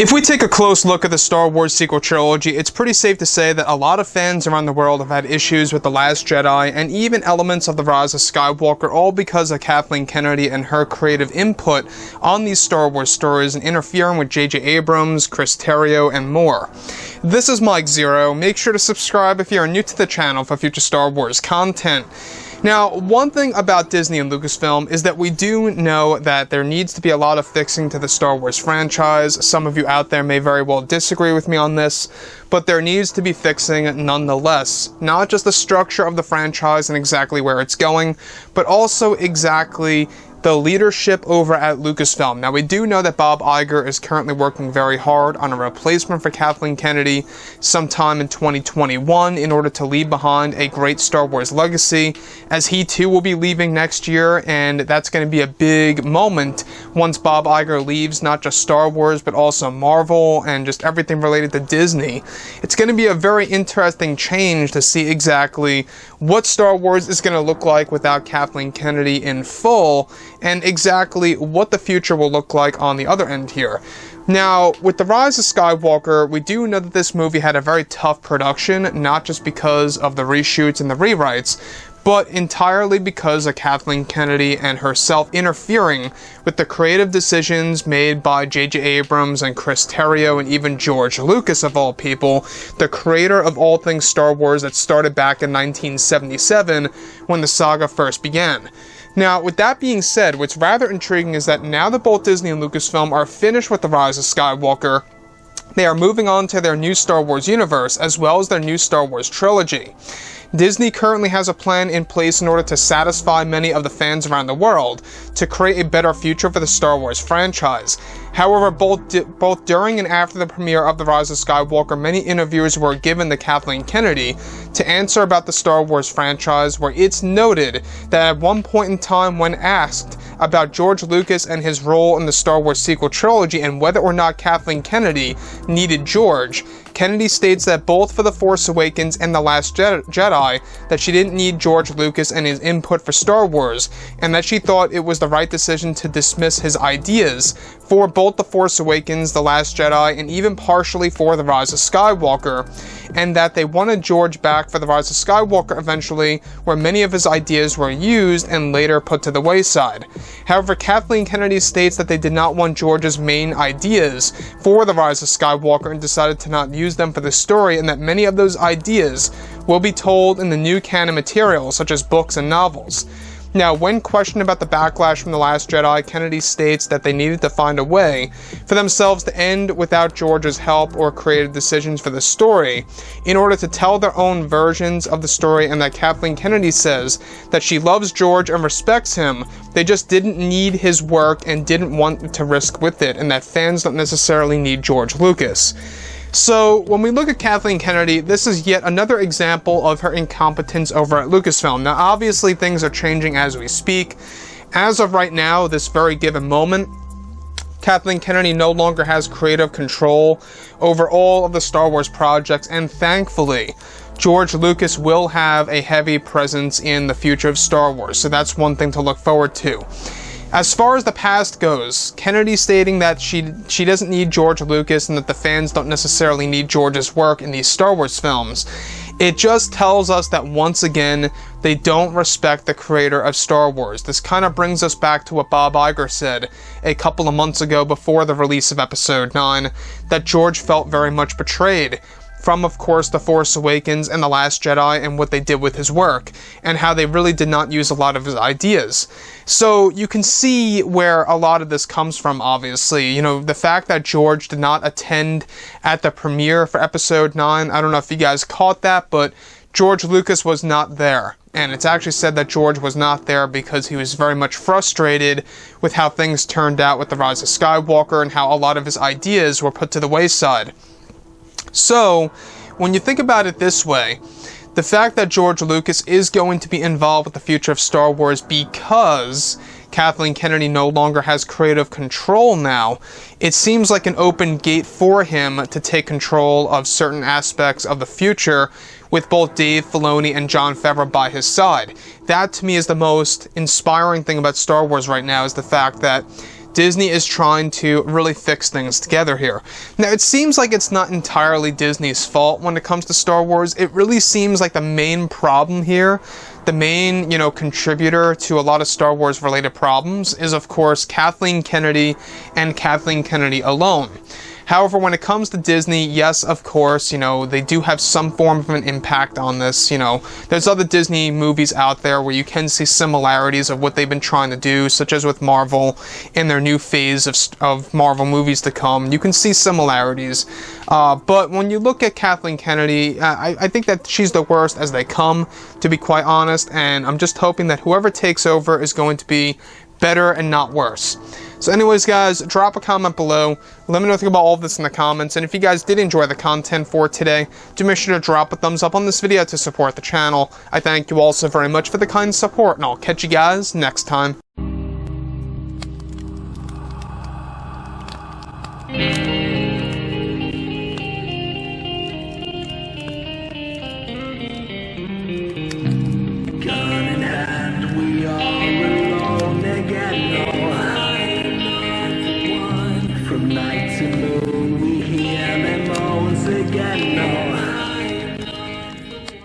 If we take a close look at the Star Wars sequel trilogy, it's pretty safe to say that a lot of fans around the world have had issues with The Last Jedi and even elements of The Rise of Skywalker, all because of Kathleen Kennedy and her creative input on these Star Wars stories and interfering with J.J. Abrams, Chris Terrio, and more. This is Mike Zero. Make sure to subscribe if you are new to the channel for future Star Wars content. Now, one thing about Disney and Lucasfilm is that we do know that there needs to be a lot of fixing to the Star Wars franchise. Some of you out there may very well disagree with me on this, but there needs to be fixing nonetheless. Not just the structure of the franchise and exactly where it's going, but also exactly the leadership over at Lucasfilm. Now, we do know that Bob Iger is currently working very hard on a replacement for Kathleen Kennedy sometime in 2021 in order to leave behind a great Star Wars legacy, as he too will be leaving next year, and that's going to be a big moment once Bob Iger leaves not just Star Wars, but also Marvel and just everything related to Disney. It's going to be a very interesting change to see exactly what Star Wars is going to look like without Kathleen Kennedy in full, and exactly what the future will look like on the other end here. Now, with The Rise of Skywalker, we do know that this movie had a very tough production, not just because of the reshoots and the rewrites, but entirely because of Kathleen Kennedy and herself interfering with the creative decisions made by J.J. Abrams and Chris Terrio and even George Lucas, of all people, the creator of all things Star Wars that started back in 1977 when the saga first began. Now, with that being said, what's rather intriguing is that now that both Disney and Lucasfilm are finished with The Rise of Skywalker, they are moving on to their new Star Wars universe, as well as their new Star Wars trilogy. Disney currently has a plan in place in order to satisfy many of the fans around the world, to create a better future for the Star Wars franchise. However, both during and after the premiere of The Rise of Skywalker, many interviews were given to Kathleen Kennedy to answer about the Star Wars franchise, where it's noted that at one point in time, when asked about George Lucas and his role in the Star Wars sequel trilogy and whether or not Kathleen Kennedy needed George, Kennedy states that both for The Force Awakens and The Last Jedi, that she didn't need George Lucas and his input for Star Wars, and that she thought it was the right decision to dismiss his ideas for both The Force Awakens, The Last Jedi, and even partially for The Rise of Skywalker, and that they wanted George back for The Rise of Skywalker eventually, where many of his ideas were used and later put to the wayside. However, Kathleen Kennedy states that they did not want George's main ideas for The Rise of Skywalker and decided to not use them for the story, and that many of those ideas will be told in the new canon material, such as books and novels. Now, when questioned about the backlash from The Last Jedi, Kennedy states that they needed to find a way for themselves to end without George's help or creative decisions for the story in order to tell their own versions of the story, and that Kathleen Kennedy says that she loves George and respects him, they just didn't need his work and didn't want to risk with it, and that fans don't necessarily need George Lucas. So, when we look at Kathleen Kennedy, this is yet another example of her incompetence over at Lucasfilm. Now, obviously, things are changing as we speak. As of right now, this very given moment, Kathleen Kennedy no longer has creative control over all of the Star Wars projects, and thankfully, George Lucas will have a heavy presence in the future of Star Wars, so that's one thing to look forward to. As far as the past goes, Kennedy stating that she doesn't need George Lucas and that the fans don't necessarily need George's work in these Star Wars films, it just tells us that once again, they don't respect the creator of Star Wars. This kind of brings us back to what Bob Iger said a couple of months ago before the release of Episode 9, that George felt very much betrayed from, of course, The Force Awakens and The Last Jedi and what they did with his work, and how they really did not use a lot of his ideas. So you can see where a lot of this comes from, obviously. You know, the fact that George did not attend at the premiere for Episode 9, I don't know if you guys caught that, but George Lucas was not there. And it's actually said that George was not there because he was very much frustrated with how things turned out with The Rise of Skywalker and how a lot of his ideas were put to the wayside. So, when you think about it this way, the fact that George Lucas is going to be involved with the future of Star Wars because Kathleen Kennedy no longer has creative control now, it seems like an open gate for him to take control of certain aspects of the future with both Dave Filoni and Jon Favreau by his side. That, to me, is the most inspiring thing about Star Wars right now, is the fact that Disney is trying to really fix things together here. Now, it seems like it's not entirely Disney's fault when it comes to Star Wars. It really seems like the main problem here, the main, contributor to a lot of Star Wars related problems is, of course, Kathleen Kennedy and Kathleen Kennedy alone. However, when it comes to Disney, yes, of course, they do have some form of an impact on this. There's other Disney movies out there where you can see similarities of what they've been trying to do, such as with Marvel in their new phase of Marvel movies to come. You can see similarities. But when you look at Kathleen Kennedy, I think that she's the worst as they come, to be quite honest, and I'm just hoping that whoever takes over is going to be better and not worse. So anyways, guys, drop a comment below. Let me know what you think about all of this in the comments. And if you guys did enjoy the content for today, do make sure to drop a thumbs up on this video to support the channel. I thank you all so very much for the kind support, and I'll catch you guys next time.